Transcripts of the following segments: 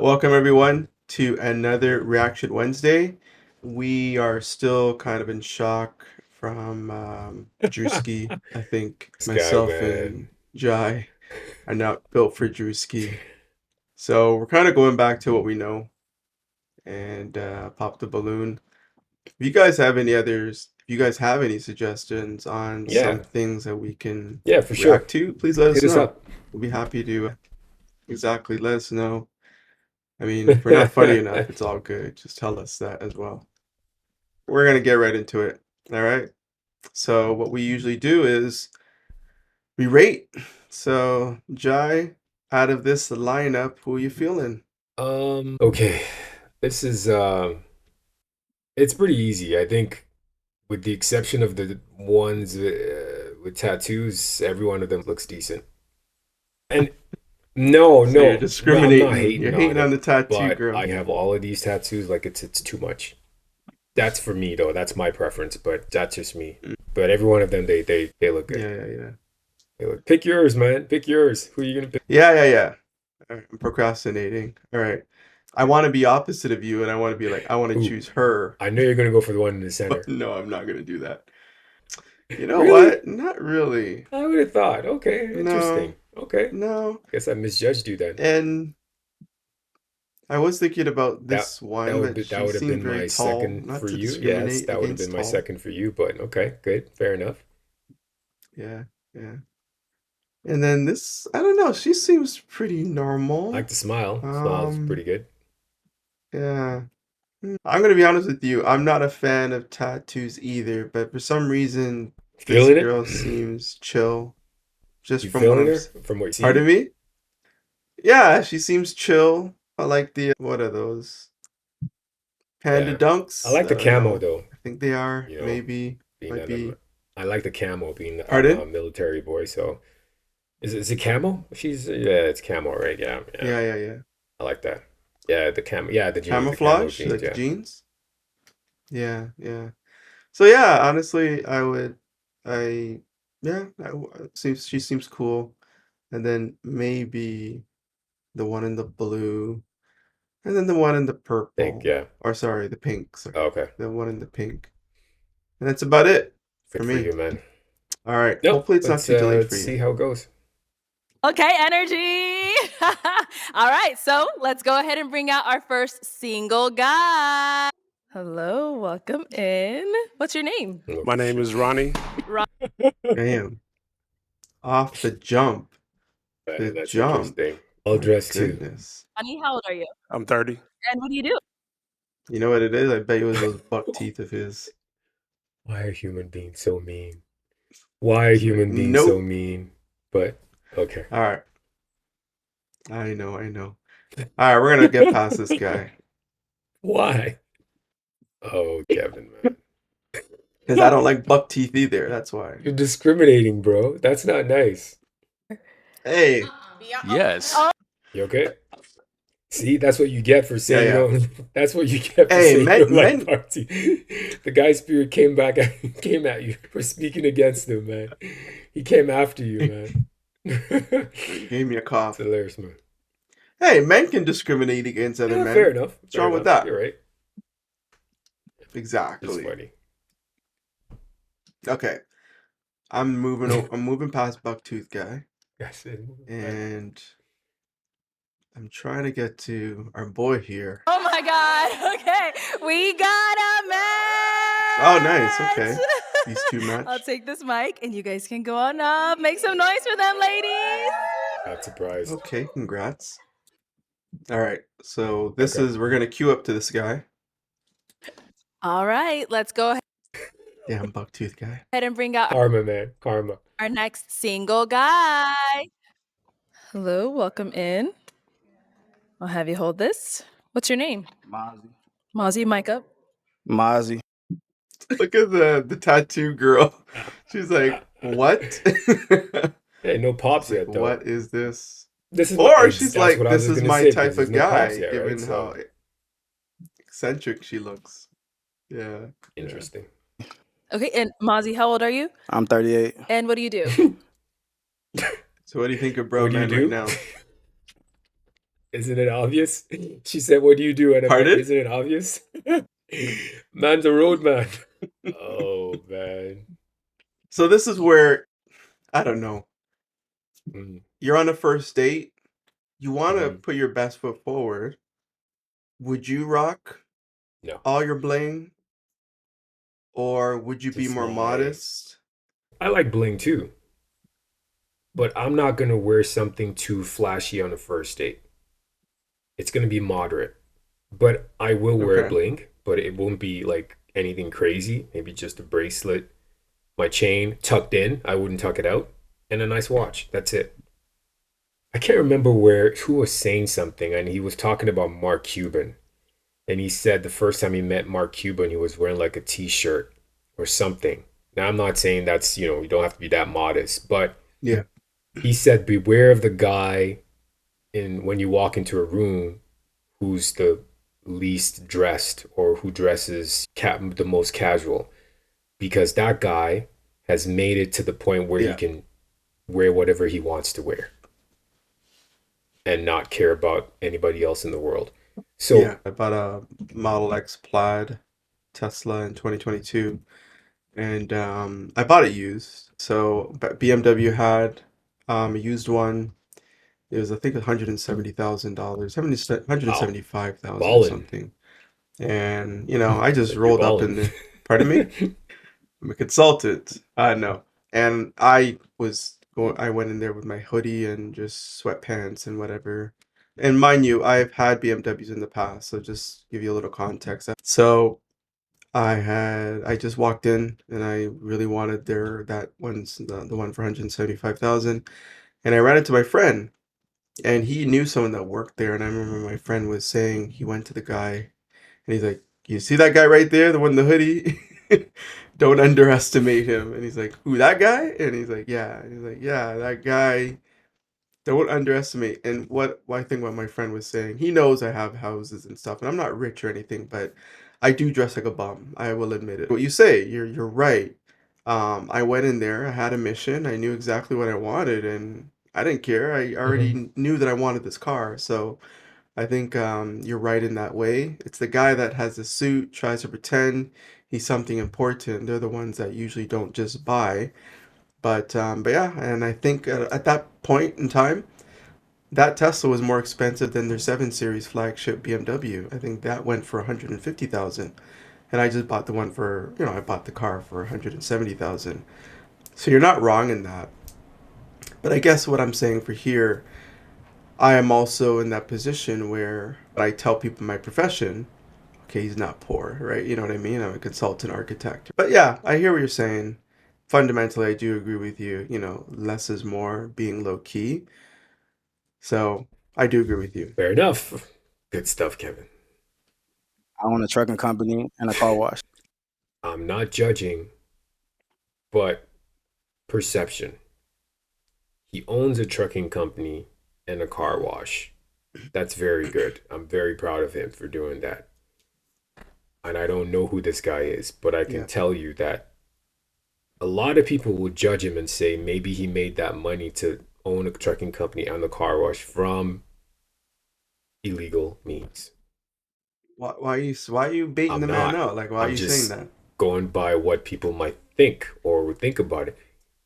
Welcome everyone to another Reaction Wednesday. We are still kind of in shock from Drewski. I think This guy, myself man. and Jai are not built for Drewski. So we're kind of going back to what we know and pop the balloon. If you guys have any others, if you guys have any suggestions on some Yeah, things that we can yeah, for sure. react to, please let us Hit us know. up. We'll be happy to exactly let us know. I mean, if we're not funny enough, it's all good. Just tell us that as well. We're gonna get right into it. All right. So what we usually do is we rate. So Jai, out of this lineup, who are you feeling? Okay. This is it's pretty easy. I think with the exception of the ones with tattoos, every one of them looks decent. And no, So you're no, I'm not discriminating. You're hating on hating on it, the tattoo but I girl. have all of these tattoos, like it's too much. That's for me though. That's my preference, but that's just me. Mm, But every one of them they look good. yeah, yeah, yeah. Pick yours, man. Pick yours. Who are you gonna pick? Yeah, yeah, yeah. All right, I'm procrastinating. All right. I want to be opposite of you and I want to be like, I want to Ooh, choose her, I know you're gonna go for the one in the but center. no, I'm not gonna do that. You know Really? what? Not really. I would have thought. Okay, No, interesting. Okay. no. Guess I misjudged you then. And I was thinking about That this one, but that she would have seemed been very my tall. second Not for to you. Yes, discriminate that would have been against my tall. second for you, but okay, good. Fair enough. Yeah, yeah. And then this, I don't know, she seems pretty I like normal. the smile. Smile's Um, pretty good. yeah. I'm gonna be honest with you. I'm not a fan of tattoos either, but for some reason, this Feeling it? girl seems chill. Just You from what feeling I'm, her from what you've pardon seen? me? Yeah, she seems chill. I like the, what are those? Panda Yeah. I dunks? like I the don't camo know. though, I think they are. you know, Maybe. being Might that be. I like the camo being I'm a Pardon? military boy, so is it camo? She's yeah, it's camo, right? Yeah, yeah. Yeah, yeah, yeah. I like that. Yeah, the camo. Yeah, the jeans, the camo Camouflage, jeans. like the Yeah. jeans. Yeah, yeah. So yeah, honestly, I would, I, yeah, seems she seems cool. And then maybe the one in the blue, and then the one in the Think. purple, Yeah. or sorry, the pink. Sorry, Okay. the one in the pink, and that's about it for Good for me. you, man. All right. Yep. Hopefully, it's not too delayed Let's for you. see how it goes. Okay, energy. All right, so let's go ahead and bring out our first single guy. Hello, welcome in. What's your name? Oh, My name is Ronnie. Bam, off the jump, the That's jump. interesting. All My dressed too. goodness. Honey, how old are you? I'm 30. And what do you do? You know what it is? I bet it was those buck teeth of his. Why are human beings so mean? Why are It's like, human beings so nope. mean? But okay. All right. I know, I know. All right, we're gonna get past this guy Why? Oh, Kevin, man. because I don't like buck teeth either. That's why. You're discriminating, bro. That's not nice. Hey, Yes. Oh, You okay? See, that's what you get for yeah, saying you yeah. don't. That's what you get for Hey, saying you don't like men. party. The guy spirit came back, came at you for speaking against him, man. He came after you, man. You gave me a It's cough. hilarious, man. Hey, men can discriminate against other Yeah, fair men. enough. What's Fair wrong with enough. that? You're right. Just Exactly. funny. Okay, I'm moving past Bucktooth guy, Yes. Man. and I'm trying to get to our boy here. oh my God. Okay, we got a Oh, nice. match. Okay, these two I'll match. take this mic and you guys can go on up. Make some noise for them, ladies. Not surprised. Okay, congrats. All right, so this Okay. is we're gonna queue up to this guy. All right, let's go Damn, Bucktooth guy. ahead and bring out Karma, man. Karma. our next single guy. Hello, welcome in. I'll have you hold this. What's your name? Mozzie. Mozzie, mic up. Mozzie. Look at the tattoo girl. She's like, what? Hey, no pops She's like, yet, though. what is this? This is Or she's that's what like, I was this just is gonna my say because type there's of no pops guy, yet, right? given So how eccentric she looks. Yeah, yeah. interesting. Okay, and Mozzie, how old are you? I'm 38. And what do you do? So what do you think of bro What do you men right do? now? Isn't it obvious? She said, "What do you do?" And I'm like, Pardon? "Isn't it obvious?" Man's a roadman. Oh man. So this is where I don't know. Mm, You're on a first date. You want to mhm. put your best foot forward. Would you rock No, all your bling, or would you be just more lie. modest? I like bling too, but I'm not gonna wear something too flashy on a first date. It's gonna be moderate, but I will wear Okay. bling, but it won't be like anything crazy. Maybe just a bracelet, my chain tucked in. I wouldn't tuck it out, and a nice watch. That's it. I can't remember who was saying something, and he was talking about Mark Cuban, and he said the first time he met Mark Cuban, he was wearing like a T-shirt or something. Now I'm not saying that's you don't have to be that modest, but Yeah. he said beware of the guy in when you walk into a room who's the least dressed or who dresses the most casual, because that guy has made it to the point where he Yeah. can wear whatever he wants to wear and not care about anybody else in the world. So Yeah. I bought a Model X Plaid Tesla in 2022, and I bought it used. So BMW had a used one. It was I think $170,000, wow, 175,000 or ballin'. something. And I just Like you're rolled up ballin'. in the. Pardon me? I'm a consultant. I know. And I went in there with my hoodie and just sweatpants and whatever. And mind you, I've had BMWs in the past, so just give you a little context. So I just walked in and I really wanted that one's the one for 175,000. And I ran into my friend and he knew someone that worked there. And I remember my friend was saying he went to the guy and he's like, "You see that guy right there, the one in the hoodie? Don't underestimate him." And he's like, "Who, that guy?" And he's like, "Yeah." And he's like, "Yeah, that guy. Don't underestimate." And what I think what my friend was saying, he knows I have houses and stuff, and I'm not rich or anything, but I do dress like a bum. I will admit it. What you say, you're right. I went in there, I had a mission, I knew exactly what I wanted, and I didn't care. I Mhm. already knew that I wanted this car, so I think you're right in that way. It's the guy that has the suit, tries to pretend he's something important. They're the ones that usually don't just buy. But yeah, and I think at that point in time, that Tesla was more expensive than their 7 Series flagship BMW. I think that went for 150,000, and I just bought the one for I bought the car for 170,000. So you're not wrong in that. But I guess what I'm saying for here, I am also in that position where I tell people my profession, okay, he's not poor, right? You know what I mean? I'm a consultant architect. But yeah, I hear what you're saying. Fundamentally, I do agree with you. Less is more, being low key. So I do agree with you. Fair enough. Good stuff, Kevin. I own a trucking company and a car wash. I'm not judging, but perception. He owns a trucking company and a car wash. That's very good. I'm very proud of him for doing that. And I don't know who this guy is, but I can Yeah. tell you that a lot of people will judge him and say maybe he made that money to own a trucking company and a car wash from illegal means. Why are you baiting I'm the man not. out? Like, why are I'm you saying just that? going by what people might think or would think about it.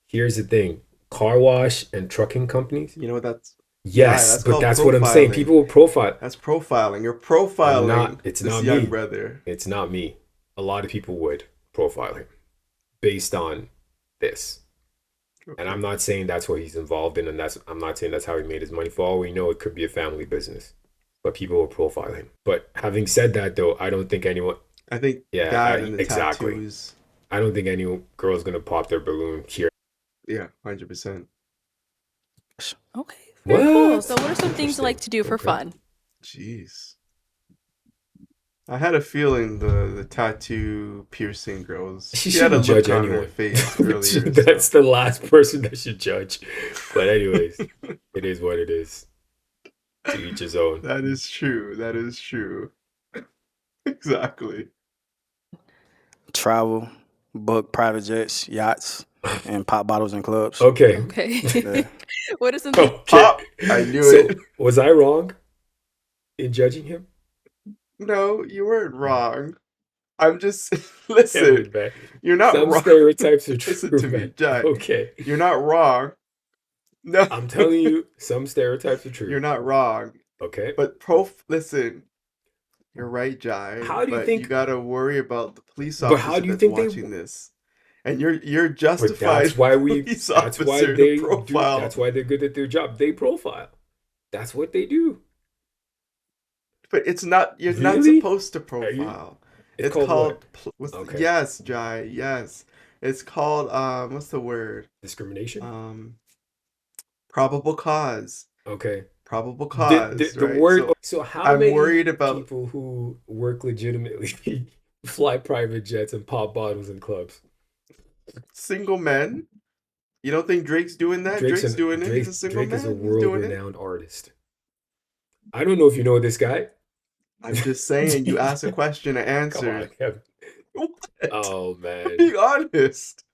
Here's the thing, car wash and trucking companies. You know what that's Yeah, Yes, that's but called that's what I'm saying. People profiling. will profile. That's profiling. You're I'm not, profiling it's this not young me. brother. It's not me. A lot of people would profile him based on this. And Okay. I'm not saying that's what he's involved in, and I'm not saying that's how he made his money. For all we know, it could be a family business. But people will profile him. But having said that, though, I don't think anyone. I think Yeah, that and the exactly. tattoos. I don't think any girl's gonna pop their balloon here. Yeah, 100%. Okay, very cool. So, what are some things you Interesting. like to do for Okay. fun? Jeez. I had a feeling the tattoo piercing girls. She She had a shouldn't judge look on her anyone. face earlier. That's So. the last person that should judge. But anyways, it is what it is. To each his own. That is true. That is true. Exactly. Travel, book private jets, yachts, and pop bottles in clubs. Okay. Okay. Yeah. What are some things? Okay. Pop. I knew So it. was I wrong? in judging him? No, you weren't wrong. I'm just listen. Kevin, man. You're not Some wrong. stereotypes are Listen true, to me, man. Jai. Okay. You're not wrong. No, I'm telling you, some stereotypes are true. you're not wrong. Okay. But listen. You're right, Jai. How do you But you think? gotta worry about the police But how officer do you that's think they? watching this, and you're But justified that's why we. police That's why officer to they do. profile. That's why they're good at their job. They profile. That's what they do. But it's not. You're not Really? supposed to Are you? profile. It's It's called called. what? Okay. Yes, Jai. Yes, it's called. What's the word? Discrimination. Probable cause. Okay. Probable The cause. the Right. word. So how I'm many worried about people who work legitimately fly private jets and pop bottles in clubs? single men. You don't think Drake's doing that? Drake's doing it. He's a single Drake is a man. He's doing it. world-renowned artist. I don't know if you know this guy. I'm just saying. You asked a question, I Come on, answered. Kevin. What? Oh man. Be honest.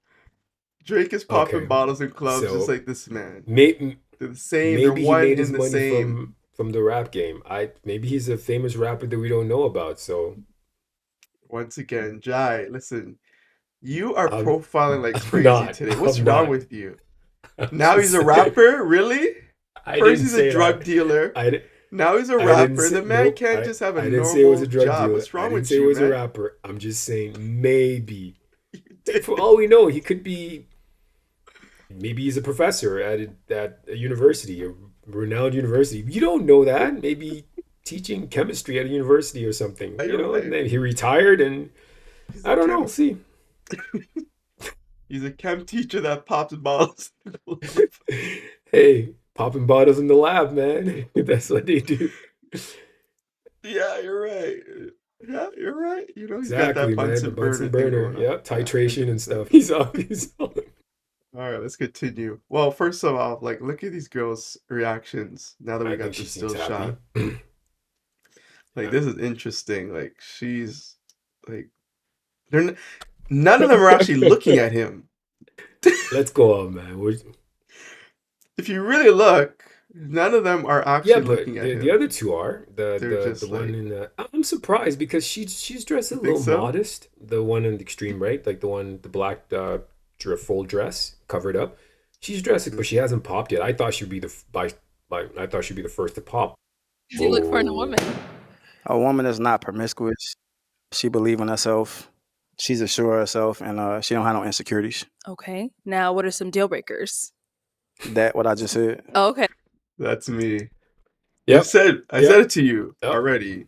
Drake is popping Okay. bottles in clubs just So like this man. maybe They're the same. They're he one made his in the money same. from the rap game. Maybe he's a famous rapper that we don't know about. So Once again, Jai, listen. You are I'm profiling like I'm crazy not. today. What's I'm wrong not. with you? I'm Now just he's a saying. rapper? Really? I First didn't he's say a drug that. dealer. I Now he's a didn't rapper. say The man nope. can't just have a I didn't say it was a normal drug job. dealer. What's I wrong didn't with say it you, was a man? rapper. I'm just saying maybe. For all we know, he could be. Maybe he's a professor at a university, a renowned university. You don't know that. Maybe teaching chemistry at a university or something. You You're know, and then right. he retired, and He's I a don't know. chem. We'll see. He's a chem teacher that pops bottles. Hey, popping bottles in the lab, man. That's what they do. Yeah, you're right. Yeah, you're right. You know, he's got Exactly, that man. The Bunsen burner Bunsen thing burner. going on. Yep, Yeah, titration and stuff. 100%. He's up. He's up. All right, let's continue. Well, first of all, like, look at these girls' reactions now that we I got think the she seems still happy. shot. Like, this is interesting. Like, she's like, none of them are actually looking at him. Let's go on, man. If you really look, none of them are Yeah, actually but looking at the other other two are They're the just one like, in the. I'm surprised because she's dressed a you think little so? modest. The one in the extreme right, like the black full dress covered up. She's dressed, but she hasn't popped yet. I thought she'd be I thought she'd be the first to pop. Do you look for in a woman? A woman is not promiscuous. She believes in herself. She's assured of herself, and she don't have no insecurities. Okay. Now, what are some deal breakers? That what I just said. Okay. That's me. I Yep. said Yep. it to you Yep. already.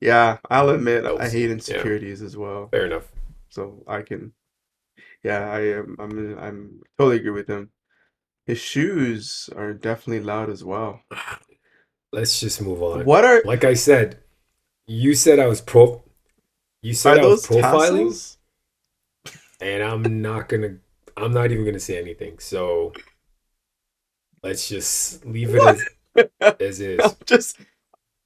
Yeah, I'll admit I Else. hate Yeah. insecurities as well. Fair enough. So I can, yeah, I'm totally agree with him. His shoes are definitely loud as well. Let's just move on. What are Like I said, you said I was You said are I was those profiling, tassels? and I'm not even gonna say anything. So let's just leave it What? as is.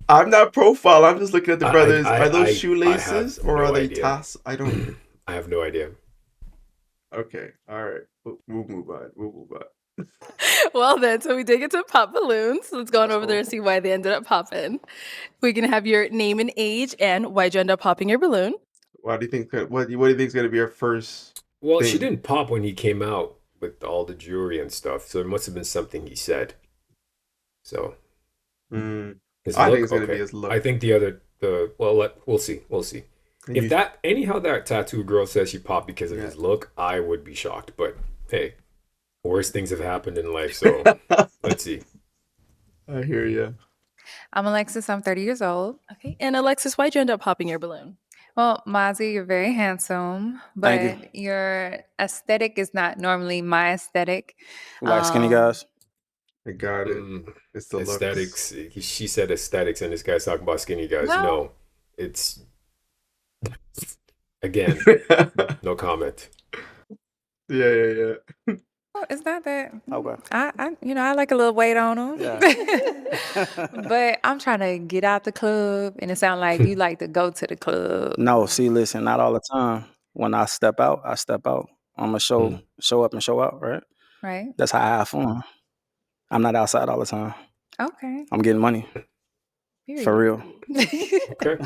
I'm not profile. I'm just looking at the brothers. Are those I shoelaces have or are no they idea. tassels? I don't. I have no idea. Okay, all right. We'll move on. We'll move on. Well, then, so we did get to pop balloons. Let's go on That's over there and cool. see why they ended up popping. We can have your name and age and why'd you end up popping your balloon. What do you think? What do you think is gonna be our first Well, she thing? didn't pop when he came out with all the jewelry and stuff, so it must have been something he said. So Mm, his I think look, it's gonna be okay. his look. I think we'll see. We'll see. And If you- that anyhow that tattoo girl says she popped because of Yeah. his look, I would be shocked. But hey, worse things have happened in life, so let's see. I hear you. I'm Alexis. I'm 30 years old. Okay. And Alexis, why'd you end up popping your balloon? Well, Mozzie, you're very handsome, Thank you. but your aesthetic is not normally my aesthetic. You like skinny Um, guys? I got it. It's the looks. Aesthetics. She said aesthetics, and this guy's talking about skinny guys. Well- No, it's again, no comment. Yeah. well, it's not that. Okay. I like a little weight on them. Yeah. But I'm trying to get out the club, and it sounds like you like to go to the club. No, see, listen, not all the time. When I step out, I step out. I'm gonna show up and show out, right? Right? That's how I have fun. I'm not outside all the time. Okay. I'm getting money. For real. Okay.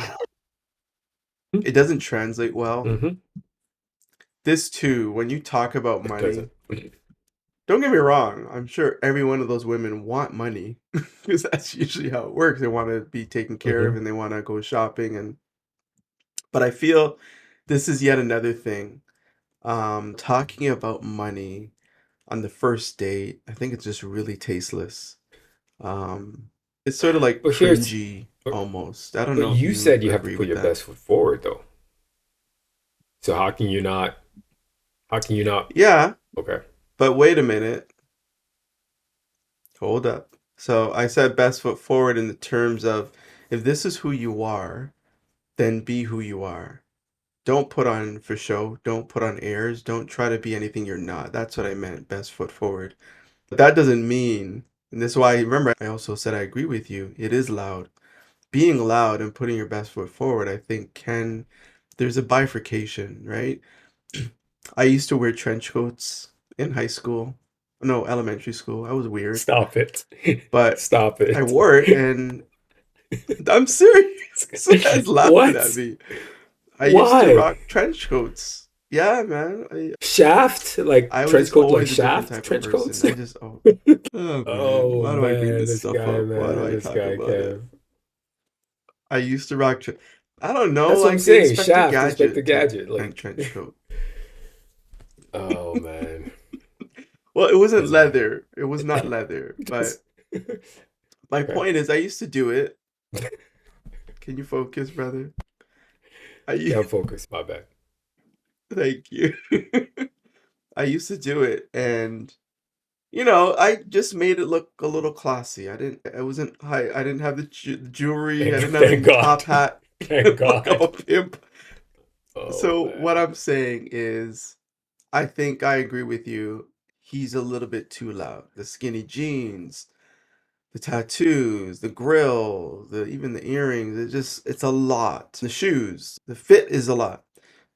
It doesn't translate well. Mm-hmm. This too, when you talk about It money, doesn't. don't get me wrong, I'm sure every one of those women want money because that's usually how it works. They want to be taken care of Mhm. and they want to go shopping but I feel this is yet another thing. Talking about money on the first date, I think it's just really tasteless. It's sort of like But here's, cringy but, almost. I don't but know if you you said you have to agree put with your that. best foot forward, though. So how can you not? How can you not? Yeah, Okay. but wait a minute. Hold up. So I said best foot forward in the terms of if this is who you are, then be who you are. Don't put on for show. Don't put on airs. Don't try to be anything you're not. That's what I meant, best foot forward. But that doesn't mean, and this is why, remember, I also said I agree with you. It is loud. Being loud and putting your best foot forward, I think there's a bifurcation, right? I used to wear trench coats in high school. No, elementary school. I was weird. Stop it. But Stop I it. wore it and I'm serious. This guy's laughing at What? me. I used to Why? rock trench coats. Yeah, man. Shaft? Like I trench was coat like always a different Shaft type of trench person. coats? Oh man, Oh why do I bring man, this this stuff guy, up? Why do man, I this talk guy, about it? Kev. I used to rock. I don't know, That's what I'm like the saying. Inspector Shaft, Inspector Gadget type Gadget. and Like, trench coat. oh man, Well, it wasn't this guy. leather. It was not leather. But my Okay. point is, I used to do it. Can you focus, brother? Yeah, I'm focused. My bad. Thank you. I used to do it, and I just made it look a little classy. I wasn't high. I didn't have the jewelry. I didn't have Thank any top God. hat. Thank Like I'm a God. pimp. Oh So what man. I'm saying is, I think I agree with you. He's a little bit too loud. The skinny jeans, the tattoos, the grill, even the earrings. It's a lot. The shoes, the fit is a lot.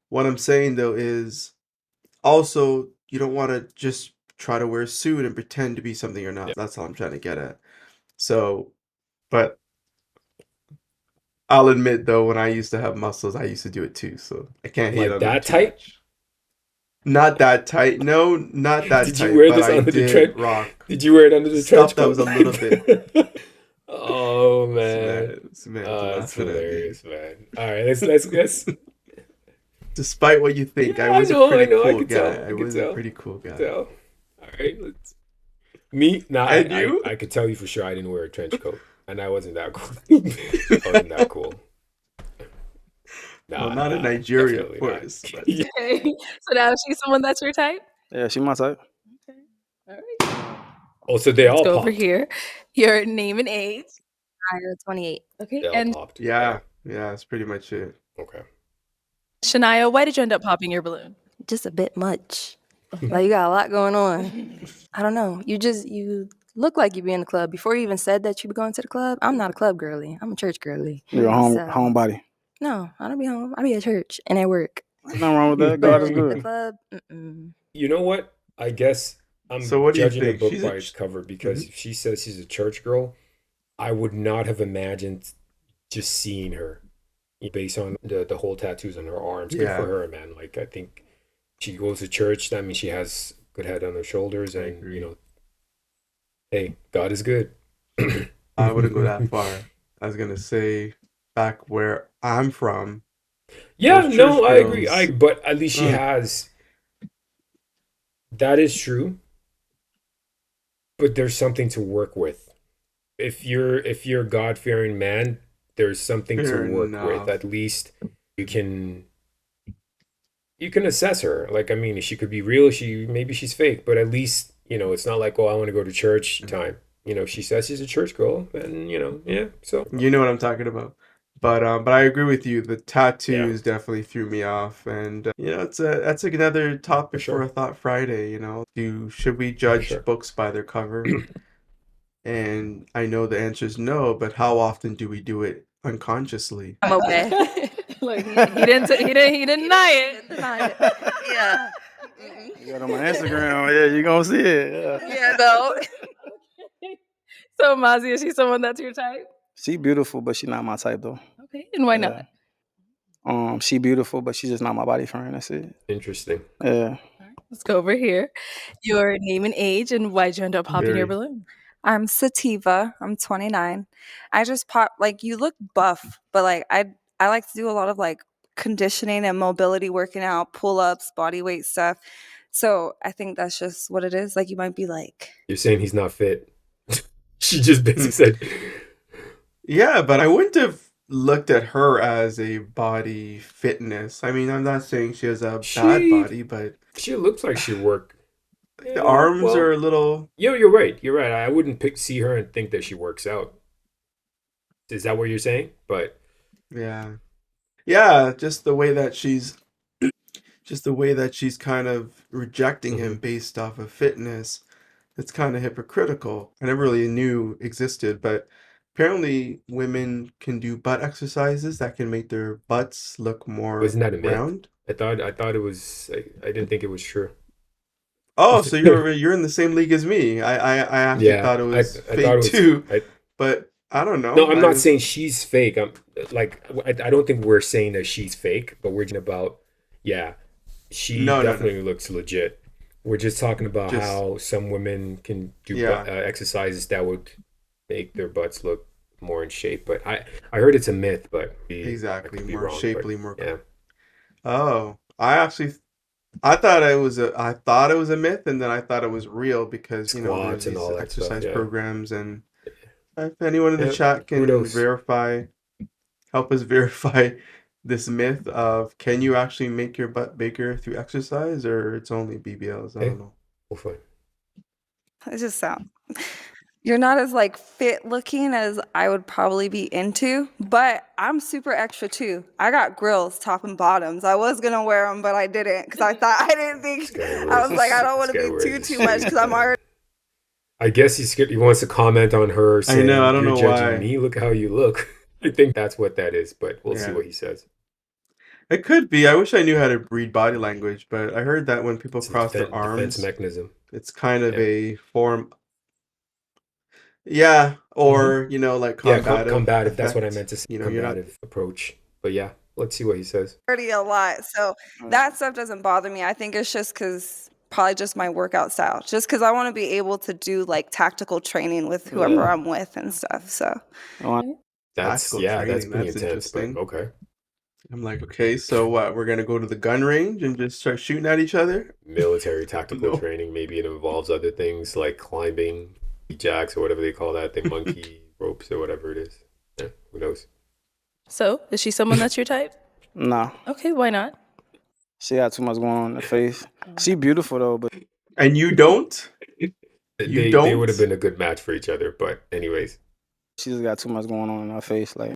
What I'm saying though is also you don't want to just try to wear a suit and pretend to be something you're not. That's all I'm trying to get at. So, but I'll admit though, when I used to have muscles, I used to do it too. So I can't hate Like on them that too tight? much. Not that tight. No, not that Did you tight, wear but this I under the did trench? rock Did you wear it under the trench stuff that coat? was a little bit. Oh This man. man's That's laughing at me. hilarious, man. All right, let's. Despite what you think, I Yeah, I was a know, I pretty know. I cool could guy. tell. I I could was a tell. pretty cool I could guy. tell. All right, let's. Me? Nah, And you? I could tell you for sure I didn't wear a trench coat, and I wasn't that cool. I wasn't that cool. Well, Nah, not in nah, Nigeria, of definitely not. course, but Yeah. Okay. So now she's someone that's your type? Yeah, she my type. Okay. All right. Oh, so they Let's all go over popped. here. Your name and age. I'm 28. Okay. They all And popped. yeah, that's pretty much it. Okay. Shania, why did you end up popping your balloon? Just a bit much. Like you got a lot going on. I don't know. You look like you be in the club. Before you even said that you be going to the club, I'm not a club girly. I'm a church girly. You're a So homebody. no, I don't be home. I be at church and at work. Ain't nothing wrong with that. But God is the good. club, mm-mm. You know what? I guess So I'm what do you judging a think? book She's by its cover because Mhm. if she says she's a church girl, I would not have imagined just seeing her based on the whole tattoos on her arms. Good for Yeah, her, man. Like I think she goes to church. That means she has good head on her shoulders, I and agree. hey, God is good. I wouldn't go that far. I was gonna say back where I'm from, Yeah, those no, church I agree. girls. But at least she Mm, has. That is true, but there's something to work with. If you're a God-fearing man, there's something to fair work with. enough. At least you can assess her. Like I mean, she could be real, maybe she's fake, but at least, it's not like, oh, I want to go to church time. She says she's a church girl, and yeah, so You know what I'm talking about. But I agree with you. The yeah, tattoos definitely threw me off, and that's another for topic for sure. a Thought Friday. Should we For judge sure. books by their cover? And I know the answer is no, but how often do we do it unconsciously? I'm okay. Like he didn't deny it. Deny it. Yeah. You got on my Instagram. Yeah, you gonna see it. Yeah. Yeah, though. So Mozzie, is she someone that's your type? She beautiful, but she not my type though. Okay, and why not? She beautiful, but she's just not my body friend. That's it. Interesting. Yeah. Let's go over here. Your name and age, and why'd you end up popping your Very. balloon? I'm Sativa. I'm 29. I just pop like you look buff, but like I like to do a lot of like conditioning and mobility working out, pull-ups, body weight stuff. So I think that's just what it is. Like you might be like You're saying he's not fit. She just basically said, Yeah, but I wouldn't have looked at her as a body fitness. I mean, I'm not saying she has a bad She- body, but she looks like she work. the arms are a little. You're right. You're right. I wouldn't see her and think that she works out. Is that what you're saying? But Yeah. Yeah, just the way that she's kind of rejecting him based off of fitness. It's kind of hypocritical. I never really knew existed, but apparently women can do butt exercises that can make their butts look more Isn't that a myth? round. I thought it was. I didn't think it was true. Oh, so you're in the same league as me. I actually thought it was I fake thought it was, too, but I don't know. No, I'm I not just- saying she's fake. I'm like, I don't think we're saying that she's fake, but we're just about, she No. definitely looks legit. We're just talking about Just- how some women can do Yeah. exercises that would make their butts look more in shape. But I heard it's a myth, but I exactly could be more wrong, but shapely, more. yeah. Oh, I thought it was a myth, and then I thought it was real because there's Squats and these all that stuff, exercise yeah. programs, and if anyone in the Yeah, chat can kudos. help us verify this myth of can you actually make your butt bigger through exercise, or it's only BBLs? I don't know. Well, fine. it just sound you're not as like fit looking as I would probably be into, but I'm super extra too. I got grills, top and bottoms. I was gonna wear them, but I didn't because I didn't think. I was like, I don't want to be too much because I'm already. I guess he wants to comment on her saying, know, I don't "You're know judging why." me. Look how you look." I think that's what that is, but we'll see Yeah. what he says. It could be. I wish I knew how to read body language, but I heard that when people It's a cross their defense arms, mechanism. it's kind of Yeah. a form. Yeah, or like combative. Combative. That's what I effect. meant to say. You're not. Combative approach. But yeah, let's see what he says. Already a lot. So that stuff doesn't bother me. I think it's just because probably just my workout style. Just because I want to be able to do like tactical training with whoever I'm with and stuff. So That's Tactical that's training, pretty that's intense. But interesting. okay. I'm like, okay, so what? We're gonna go to the gun range and just start shooting at each other? Military tactical No. training. Maybe it involves other things like climbing, jacks or whatever they call that thing, monkey ropes or whatever it is. Yeah, who knows? So, is she someone that's your type? Nah. Okay, why not? She got too much going on in her face. She beautiful though, but And you don't? They don't? would have been a good match for each other. But anyways, she just got too much going on in her face. Like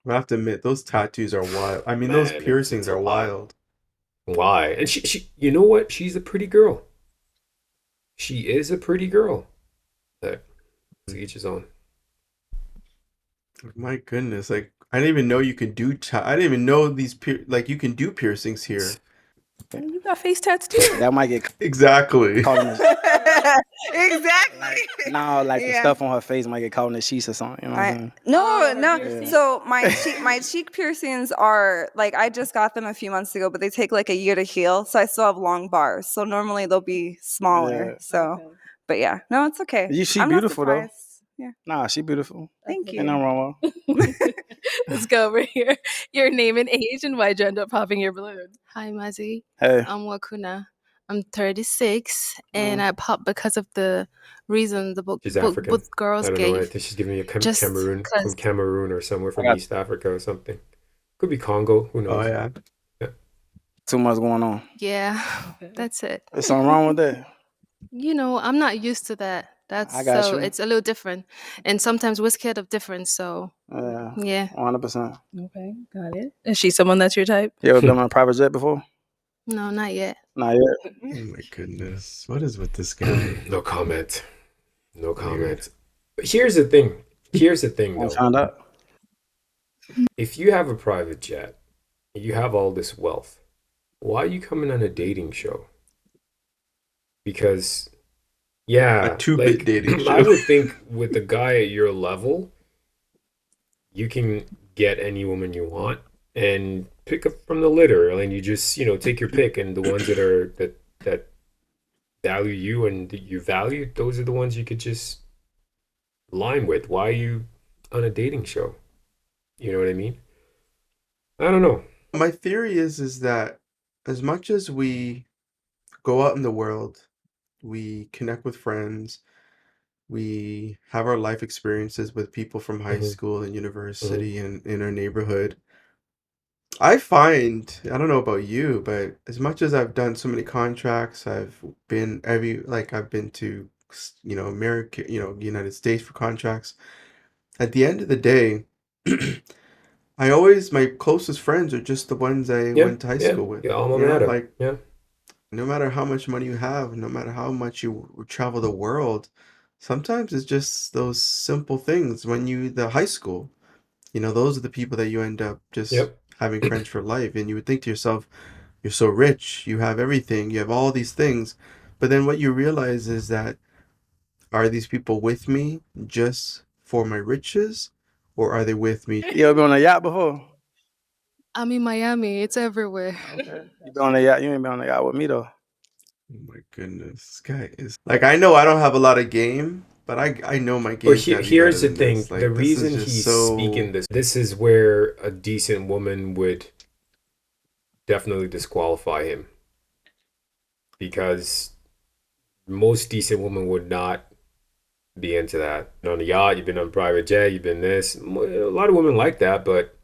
I have to admit, those tattoos are wild. I mean, Man, those it's piercings a are lot. wild. why? And she, you know what? She's a pretty girl. She is a pretty girl. That each his own. My goodness, like I didn't even know you could do. I didn't even know these you can do piercings here. You got face tats too. that might get Exactly. caught in the, exactly. no, like the Yeah. stuff on her face might get caught in the sheets or something. You know what I'm saying? No, no. piercing. So my cheek piercings are like I just got them a few months ago, but they take like a year to heal. So I still have long bars. So normally they'll be smaller. Yeah. So, but yeah, no, it's okay. She I'm not beautiful though. surprised. Yeah, Nah, she beautiful. thank Ain't you. nothing wrong with her. Let's go over here. Your name and age, and why'd you end up popping your balloon? Hi, Mozzie. Hey, I'm Wakuna. I'm 36, and Mm. I popped because of the reason the book She's African. both I girls don't know. I gave. think she's giving me a Just Cameroon from 'cause- Cameroon or somewhere from I got- East Africa or something. Could be Congo. Who knows? Oh yeah. too much going on. Yeah, that's it. There's something wrong with that. You know, I'm not used to that. That's I got so you. it's a little different, and sometimes we're scared of difference. So Yeah, yeah, 100%. Okay, got it. Is she someone that's your type? You ever been on a private jet before? no, not yet. Not yet. Oh my goodness, what is with this guy? No comment. No comment. But here's the thing. Here's the thing, I though. found out. If you have a private jet, you have all this wealth, why are you coming on a dating show? Because, yeah, A 2-bit dating I show. would think with a guy at your level, you can get any woman you want and pick up from the litter, and you just take your pick, and the ones that value you and that you value, those are the ones you could just line with. Why are you on a dating show? You know what I mean? I don't know. My theory is that as much as we go out in the world, we connect with friends, we have our life experiences with people from high school and university and in our neighborhood. I find, I don't know about you, but as much as I've done so many contracts, I've been I've been to, America, United States for contracts. At the end of the day, my closest friends are just the ones I Yeah, went to high school with. yeah, alma mater. Like Yeah. no matter how much money you have, no matter how much you travel the world, sometimes it's just those simple things the high school, those are the people that you end up just Yep. having friends for life. And you would think to yourself, you're so rich, you have everything, you have all these things. But then what you realize is that, are these people with me just for my riches, or are they with me? You ever been on a yacht before? I'm in Miami. It's everywhere. Okay. You been on a yacht? You ain't been on a yacht with me though. Oh my goodness, this guy is like, I know I don't have a lot of game, but I know my But game's gotta be better here's the than thing. this. The Like, this is reason just he's so speaking this is where a decent woman would definitely disqualify him, because most decent women would not be into that. On a yacht, you've been on a private jet, you've been this. A lot of women like that, but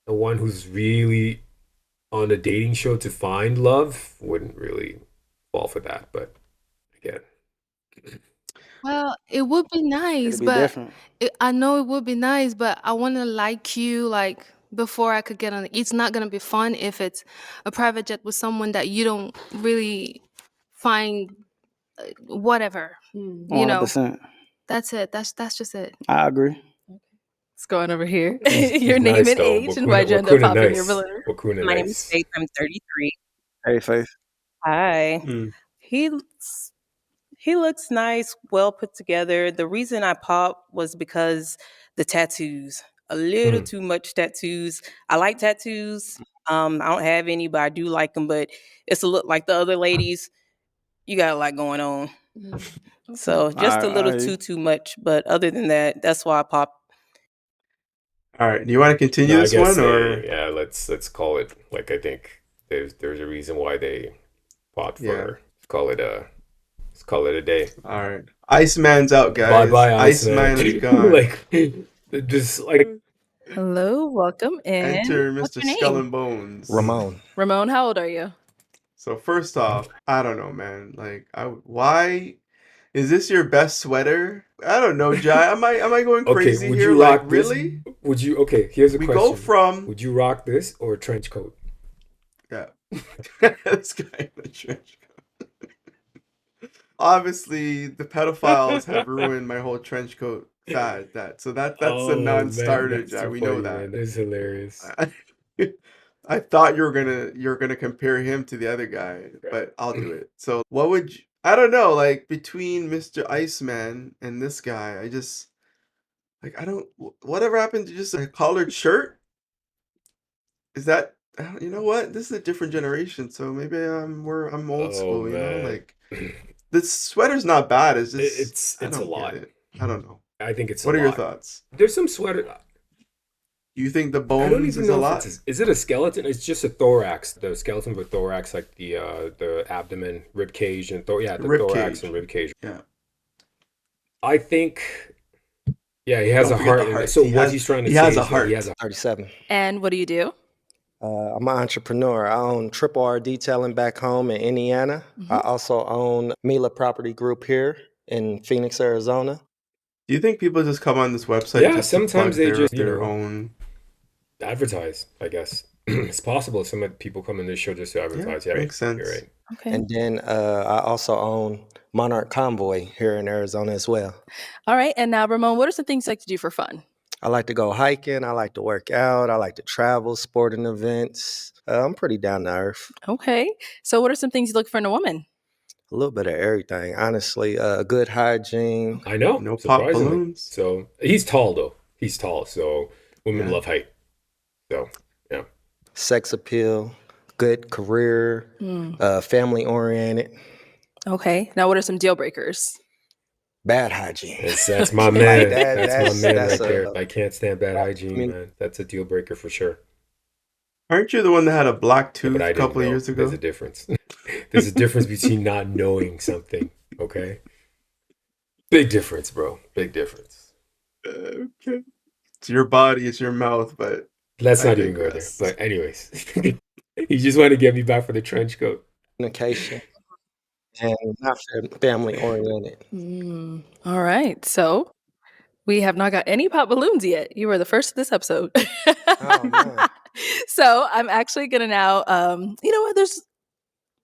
the one who's really on a dating show to find love wouldn't really fall for that. But again, Well, it would be nice, It'd be but different. I know it would be nice, but I want to like you like before I could get on. It's not gonna be fun if it's a private jet with someone that you don't really find whatever. You know, 100%. that's it. That's just it. I agree. What's going over here? he's Your name nice and though. age, and why'd you end up Wakuna popping your nice. litter? Wakuna My name is nice. Faith. I'm 33. Hey, Faith. Hi. Mm. He looks nice, well put together. The reason I popped was because the tattoos. A little too much tattoos. I like tattoos. I don't have any, but I do like them. But it's a look like the other ladies. You got a lot going on. So just a little too much. But other than that, that's why I popped. All right. Do you want to continue No, I this guess one, or yeah, let's call it, like, I think there's a reason why they fought for Yeah. let's call it a day. all right? Iceman's out, guys. Bye, Iceman is gone. like, just like, Hello, welcome in. Enter What's Mr. your Skull name? and Bones. Ramon. Ramon, how old are you? So first off, I don't know, man. Like, why is this your best sweater? I don't know, Jai. Am I going okay, crazy would here? you Like, rock this? really? Would you? Okay, here's a We question. go from Would you rock this or a trench coat? yeah. This guy in the trench coat. Obviously, the pedophiles have ruined my whole trench coat fad. That's a Oh, man, non-starter, that's Jai. too We know funny, that. man. That's hilarious. I thought you're gonna compare him to the other guy, but I'll do it. So what would you, I don't know, like between Mr. Iceman and this guy, I just like I don't whatever happened to just a collared shirt? Is that you know what? This is a different generation, so maybe I'm old Oh, school, man. like this sweater's not bad. It's just It's I a don't lot. get it. I don't know. I think it's What a are your lot. thoughts? There's some sweater. You think the I don't bones even is a know lot? if is it a skeleton? It's just a thorax. The skeleton of a thorax, like the abdomen, rib cage, and the Rib thorax cage. and rib cage. Yeah. I think, yeah, he has Don't a forget heart. the heart. So He what has- he's trying to he say has a is that heart. he has a 37. And what do you do? I'm an entrepreneur. I own Triple R Detailing back home in Indiana. I also own Mila Property Group here in Phoenix, Arizona. Do you think people just come on this website Yeah, just to sometimes plug they just, their own? advertise, I guess. It's possible some people come in this show just to advertise. Yeah, makes sense. You're right. Okay. And then I also own Monarch Convoy here in Arizona as well. All right. And now, Ramon, what are some things you like to do for fun? I like to go hiking. I like to work out. I like to travel, sporting events. I'm pretty down to earth. Okay. So, what are some things you look for in a woman? A little bit of everything, honestly. Good hygiene. I know. No pop surprisingly. balloons. So he's tall though. he's tall, so women Yeah. love height. So yeah. Sex appeal, good career, family oriented, Okay. Now, what are some deal breakers? bad hygiene. That's my Okay. man. Like that. That's my man That's right there. a. I can't stand bad I hygiene, mean, man. That's a deal breaker for sure. Aren't you the one that had a black Yeah, but tooth I a didn't couple of know. years There's ago? a difference. There's a difference between not knowing something. Okay. Big difference, bro. Big difference. Okay. It's your body, it's your mouth, but Let's I not even go there. digress. But anyways, you just want to get me back for the trench coat. communication and not family oriented. All right. So we have not got any pop balloons yet. You were the first of this episode. Oh man. So I'm actually gonna now, you know what? There's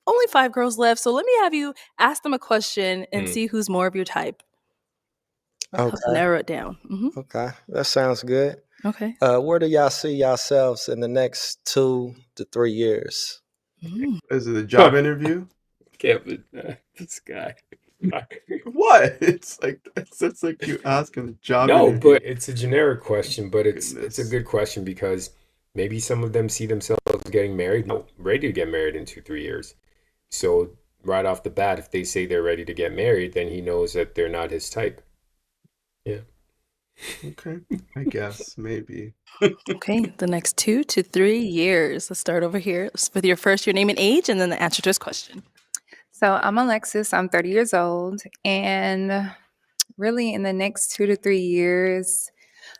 only 5 girls left, so let me have you ask them a question and see who's more of your type. Help Okay. narrow it down. Okay. That sounds good. Okay. Where do y'all see yourselves in the next 2 to 3 years? Is it a job interview? Can't believe this guy. What? It's like that's like you asking a job No, interview. but it's a generic question, but it's a Goodness. good question because maybe some of them see themselves getting married, no, ready to get married in 2-3 years. So right off the bat, if they say they're ready to get married, then he knows that they're not his type. Yeah. Okay. I guess maybe. Okay, the next 2 to 3 years. Let's start over here with your first, your name and age, and then the answer to this question. So I'm Alexis. I'm 30 years old. And really, in the next 2 to 3 years,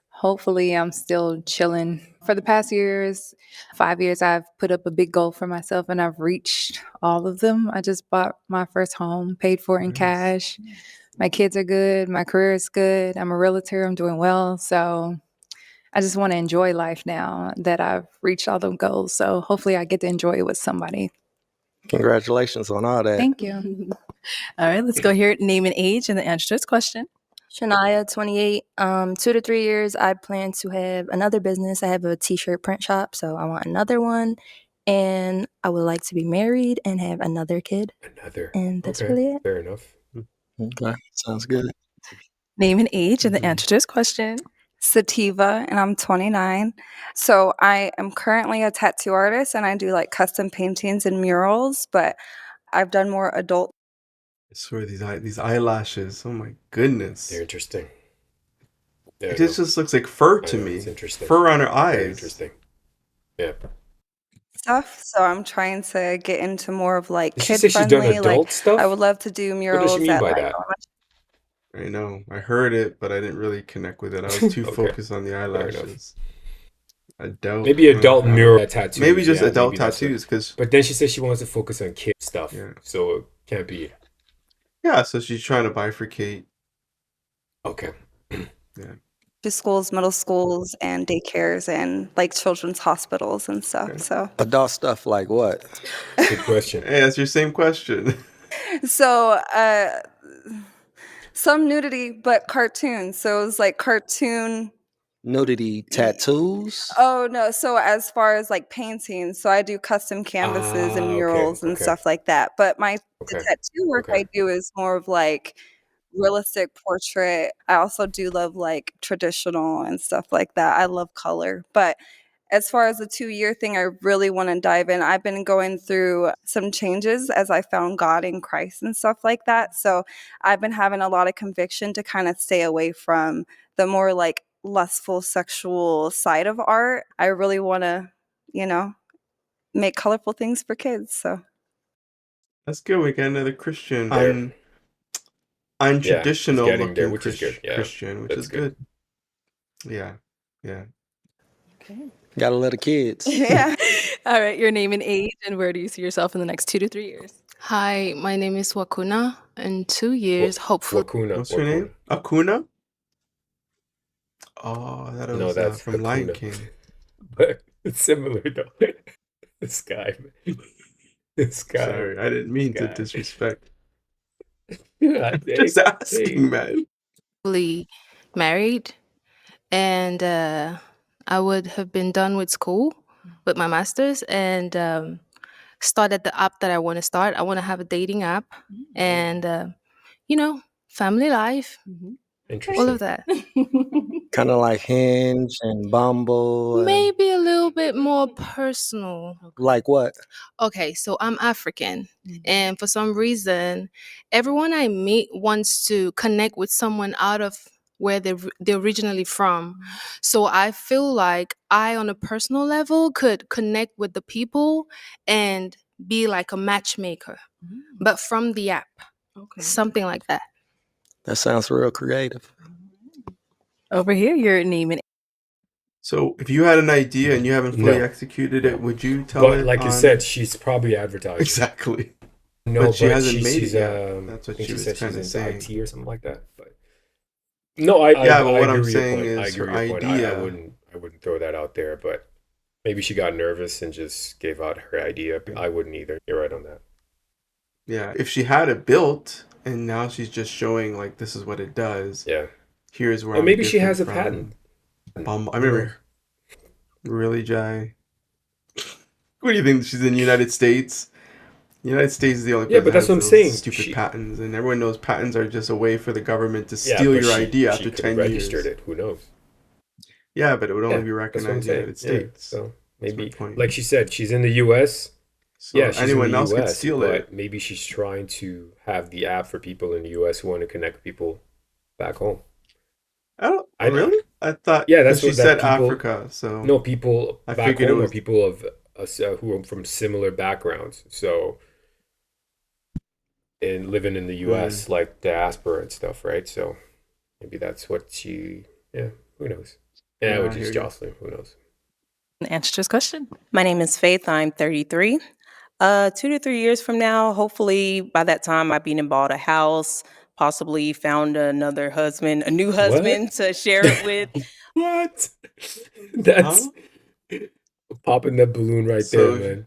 hopefully, I'm still chilling. For the past years, 5 years, I've put up a big goal for myself and I've reached all of them. I just bought my first home, paid for it in Nice. cash. My kids are good. My career is good. I'm a realtor. I'm doing well. So I just want to enjoy life now that I've reached all the goals. So hopefully, I get to enjoy it with somebody. Congratulations on all that. Thank you. All right, let's go here. Name and age, and the answer to this question. Shania, 28. 2 to 3 years, I plan to have another business. I have a t-shirt print shop, so I want another one. And I would like to be married and have another kid. Another. And that's Okay, really it. fair enough. Okay. Sounds good. Name and age, and the answer to this question. Sativa, and I'm 29. So I am currently a tattoo artist and I do like custom paintings and murals, but I've done more adult. I swear these eyelashes. Oh my goodness. They're interesting. Yeah, It just looks like fur to me. It's interesting. Fur on her Very eyes. interesting. Yeah. Stuff, so I'm trying to get into more of like Did she kid say she's done friendly. adult Like stuff? I would love to do What does she murals mean at by like that? I know. I heard it, but I didn't really connect with it. I was too Okay, focused on the fair enough. eyelashes. Adult. Maybe adult I don't mural know. tattoos. Maybe just yeah, adult maybe that's what- tattoos, because But then she says she wants to focus on kid stuff. Yeah. So it can't be. yeah, so she's trying to bifurcate. Okay. to schools, middle schools, and daycares, and like children's hospitals and stuff. Okay. So, Adult stuff like what? Good question. Hey, that's your same question. so some nudity, but cartoons. So it was like cartoon. Nudity tattoos? Oh no! So as far as like paintings, so I do custom canvases and Ah, okay, murals and okay. stuff like that. But the Okay. tattoo work Okay. I do is more of like realistic portrait. I also do love like traditional and stuff like that. I love color, but as far as the 2-year thing, I really want to dive in. I've been going through some changes as I found God in Christ and stuff like that. So I've been having a lot of conviction to kind of stay away from the more like lustful sexual side of art. I really want to, make colorful things for kids. So That's good. We got another Christian. There. Untraditional getting there, looking which is good. Yeah, Christian, which that's is good. Yeah. Yeah. Okay. Gotta let the kids. yeah. All right, your name and age, and where do you see yourself in the next 2 to 3 years? Hi, my name is Wakuna. In 2 years, hopefully. Wakuna. What's your name? Akuna? Oh, I thought it No, was that's from Lion Hakuna. King. But it's similar though. This guy. This guy. Sorry, I didn't mean to guy. disrespect. Yeah, Just asking, man. Married, and I would have been done with school with my master's and started the app that I want to start. I want to have a dating app and family life. Interesting. All of that. Kind of like Hinge and Bumble. And Maybe a little bit more personal. like what? Okay, so I'm African, and for some reason, everyone I meet wants to connect with someone out of where they're originally from. So I feel like I, on a personal level, could connect with the people and be like a matchmaker, but from the app, something like that. That sounds real creative. Over here, you're naming. So if you had an idea and you haven't fully No. executed it, would you tell But it like you on- said, she's probably advertising. Exactly. No, But she hasn't she's, made it she's yet. That's what I think she was said kinda she's into saying. IT or something like that. But no, I Yeah, but I what agree I'm with your saying point. I is agree her with your point. I idea. wouldn't throw that out there, but maybe she got nervous and just gave out her idea. I wouldn't either. You're right on that. Yeah, if she had it built and now she's just showing like this is what it does. Yeah. Here's where Or I'm maybe she different has a from patent. Bumble. I remember. Really, Jai? What do you think? She's in the United States? The United States is the only place Yeah, but that that's has what I'm those saying. stupid patents, and everyone knows patents are just a way for the government to Yeah, steal but your she idea after could 10 have registered years. it. Who knows? Yeah, but it would only Yeah, be that's what I'm recognized in the saying. United Yeah, States. so That's my maybe, point. like she said, she's in the U.S. So Yeah, she's anyone in the else could U.S., steal but it. maybe she's trying to have the app for people in the U.S. who want to connect with people back home. Really? I thought. Yeah, 'cause that's she what said that people. Africa, so No, people I back figured it home are was. people of us who are from similar backgrounds. So, and living in the U.S., like diaspora and stuff, right? So maybe that's what she. Yeah, who knows? Yeah, Yeah, we're I just hear you. jostling. Who knows? Answer this question. My name is Faith. I'm 33. 2 to 3 years from now, hopefully by that time I've been and bought a house, possibly found another husband, a new What? husband to share it with. What? That's Huh? popping that balloon right there, So man.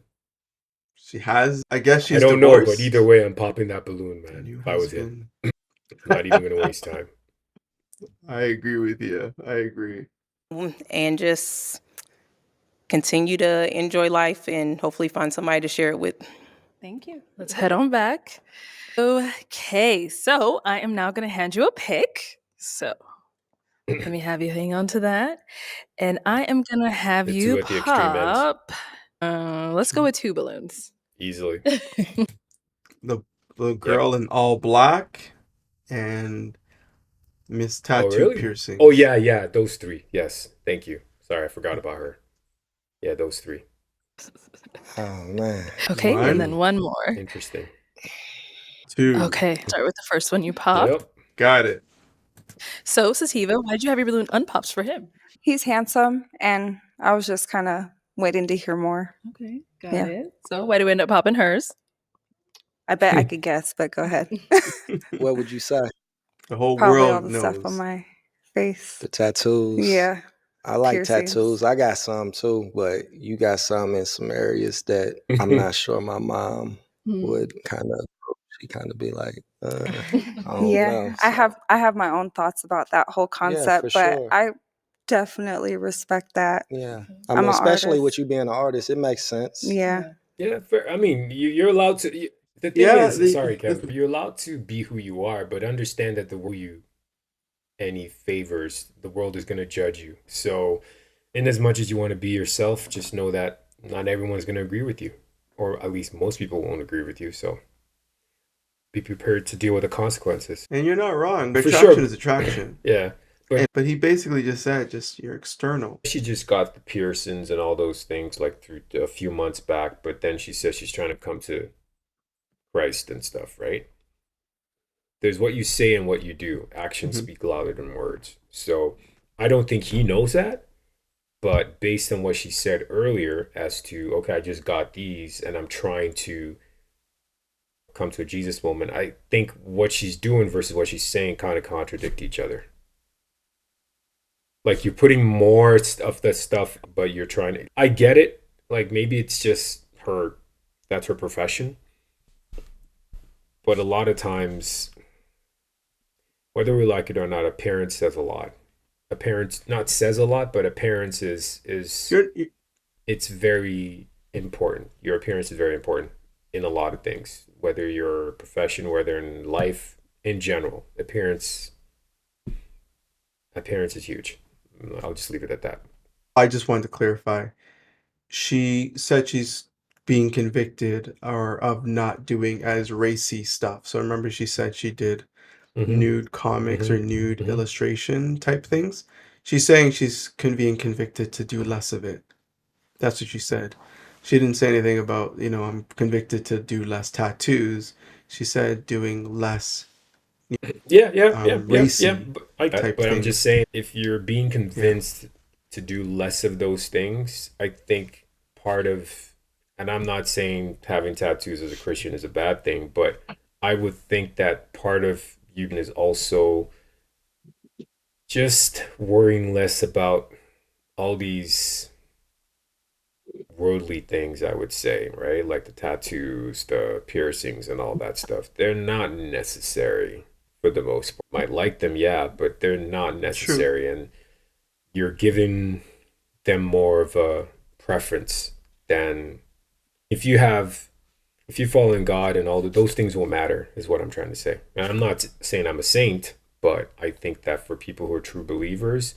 she has. I guess I she's don't know, but divorced. either way, I'm popping that balloon, A man. new If I was him, husband. not even gonna waste time. I agree with you. I agree. And just continue to enjoy life and hopefully find somebody to share it with. Thank you. Let's head on back. Okay, so I am now going to hand you a pick. So let me have you hang on to that. And I am going to have The you two at the extreme ends, pop. Let's go with 2 balloons. easily. The girl in all black and Miss Oh, Tattoo really? Piercings. Oh, yeah, those three. Yes, thank you. Sorry, I forgot about her. Yeah, those three. Oh man. Okay, One. and then one more. Interesting. 2. Okay, start with the first one you popped. Yep. Got it. So, Sativa, why did you have your balloon unpops for him? He's handsome, and I was just kind of waiting to hear more. Okay, got Yeah. it. So, why do we end up popping hers? I bet I could guess, but go ahead. What would you say? The whole Probably all world the stuff on knows. my face. The tattoos. Yeah. I like Piercings. tattoos. I got some too, but you got some in some areas that I'm not sure my mom would kind of. She kind of be like, I don't Yeah, know. I So, have my own thoughts about that whole yeah, concept, for but sure. I definitely respect that. Yeah, I I'm mean, an especially with artist. you being an artist, it makes sense. Yeah. Yeah, fair. I mean, you're allowed to. The thing Yeah, is, sorry, Kevin, but you're allowed to be who you are, but understand that the world you any favors, the world is going to judge you. So, in as much as you want to be yourself, just know that not everyone's going to agree with you, or at least most people won't agree with you. So, be prepared to deal with the consequences. And you're not wrong. For Attraction sure. is attraction. Yeah. But he basically just said, just you're external. She just got the piercings and all those things like through a few months back, but then she says she's trying to come to Christ and stuff, right? There's what you say and what you do. Actions speak louder than words. So I don't think he knows that, but based on what she said earlier as to, okay, I just got these and I'm trying to come to a Jesus moment, I think what she's doing versus what she's saying kind of contradict each other. Like you're putting more of the stuff, but you're trying to. I get it. Like maybe it's just her. That's her profession. But a lot of times, whether we like it or not, appearance says a lot. Appearance not says a lot, but appearance is it's very important. Your appearance is very important in a lot of things. Whether your profession, whether in life in general, appearance appearance is huge. I'll just leave it at that. I just wanted to clarify. She said she's being convicted or of not doing as racy stuff. So remember she said she did nude comics or nude illustration type things. She's saying she's being convicted to do less of it. That's what she said. She didn't say anything about, I'm convicted to do less tattoos. She said doing less racy type But I'm things. just saying, if you're being convinced to do less of those things, I think part of, and I'm not saying having tattoos as a Christian is a bad thing, but I would think that part of you is also just worrying less about all these worldly things, I would say, right? Like the tattoos, the piercings, and all that stuff. They're not necessary for the most part. Might like them, yeah, but they're not necessary. And you're giving them more of a preference than if you fall in God and all those things won't matter, is what I'm trying to say. And I'm not saying I'm a saint, but I think that for people who are true believers,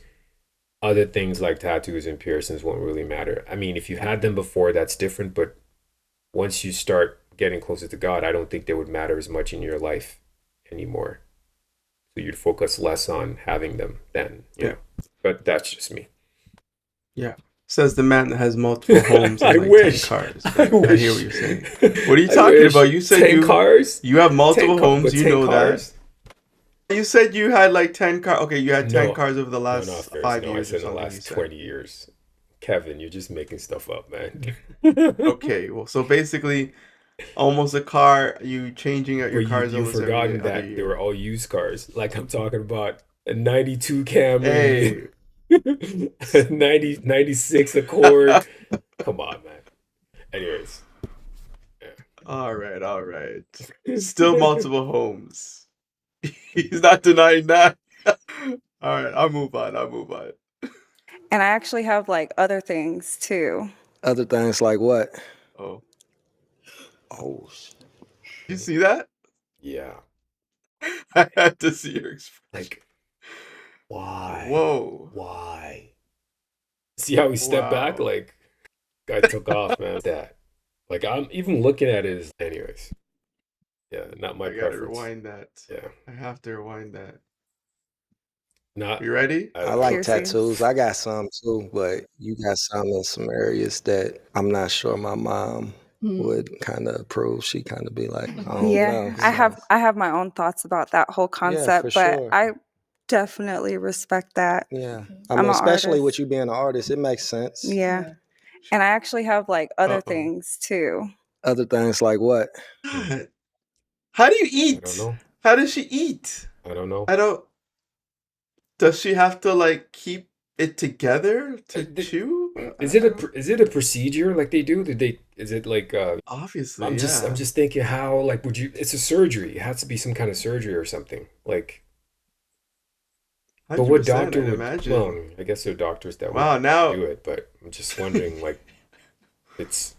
other things like tattoos and piercings won't really matter. I mean, if you had them before, that's different, but once you start getting closer to God, I don't think they would matter as much in your life anymore. So you'd focus less on having them then, you know. But that's just me. Yeah. Says the man that has multiple homes and I like wish. 10 cars. I I hear what you're saying. What are you talking about? You said 10 cars? you have multiple homes, you 10 know cars? that. You said you had like 10 cars. Okay, you had 10 No. cars over the last No, 5 I years or said in the something. You last said. 20 years. Kevin, you're just making stuff up, man. Okay, well, so basically, almost a car, you changing out your But cars you've almost every forgotten other that they year. were all used cars. Like I'm talking about a 92 Camry, Hey. a 96 Accord. Come on, man. Anyways. All right. Still multiple homes. He's not denying that. All right, I'll move on. And I actually have like other things too. Other things like what? Oh, Oh, you see that? Yeah. I had to see your expression. Like, why? Whoa. Why? See how he stepped back? Wow. Like, guy took off, man. That. Like, I'm even looking at it as, anyways. Yeah, not my I gotta preference. rewind that. Yeah. I have to rewind that. Not. You ready? I like Piercings. tattoos. I got some too, but you got some in some areas that I'm not sure my mom would kind of approve. She kind of be like, I don't know. I have my own thoughts about that whole concept, for but sure. I definitely respect that. Yeah. I'm mean, an especially with artist. you being an artist, it makes sense. Yeah. And I actually have like other Uh-oh. things too. Other things like what? God. How do you eat? I don't know. How does she eat? I don't know. Does she have to like keep it together to chew? Is it a procedure like they do? Is it like Obviously, I'm just thinking how, like, would you, it's a surgery. It has to be some kind of surgery or something. Like, but what 100%, doctor I'd would, imagine. well, I guess there are doctors that Wow, would now do it, but I'm just wondering, like, it's,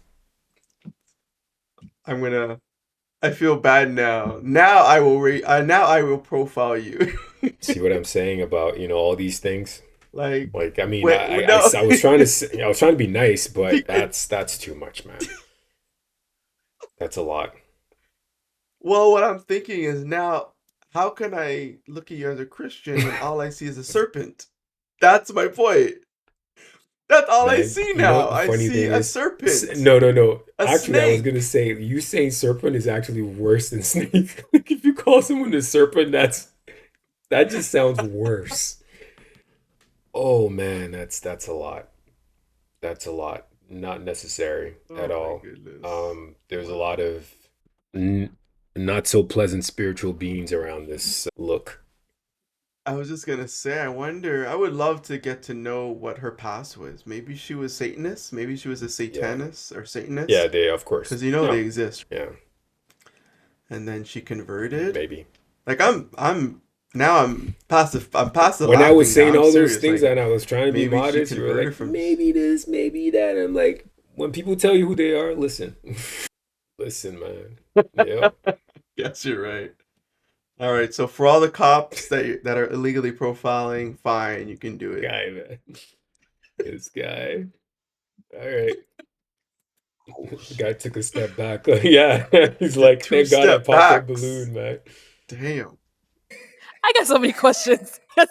I feel bad now. Now I will profile you. see what I'm saying about, all these things? Like, I mean, no. I was trying to be nice, but that's too much, man. That's a lot. Well, what I'm thinking is now, how can I look at you as a Christian when all I see is a serpent? That's my point. That's all I Man, see you know now. what the I funny see thing a is? serpent. No. A Actually, I was snake. gonna say you saying serpent is actually worse than snake. Like if you call someone a serpent, that just sounds worse. Oh man, that's a lot. That's a lot. Not necessary at Oh my all. goodness. There's a lot of not so pleasant spiritual beings around this look. I was just gonna say, I would love to get to know what her past was. Maybe she was Satanist. Maybe she was a Satanist or Satanist. Yeah, they of course. Because they exist. Yeah. And then she converted. Maybe. Like I'm past the when I was laughing saying now. I'm all serious. those things Like, and I was trying to be maybe she modest, you were converted like, from maybe this, maybe that. I'm like, when people tell you who they are, listen. Listen, man. Yeah. Yes, you're right. All right, so for all the cops that are illegally profiling, fine, you can do it. Guy, man. This guy. All right. The guy took a step back. Yeah. He's like, thank God I Two-step popped that backs. balloon, man. Damn. I got so many questions. But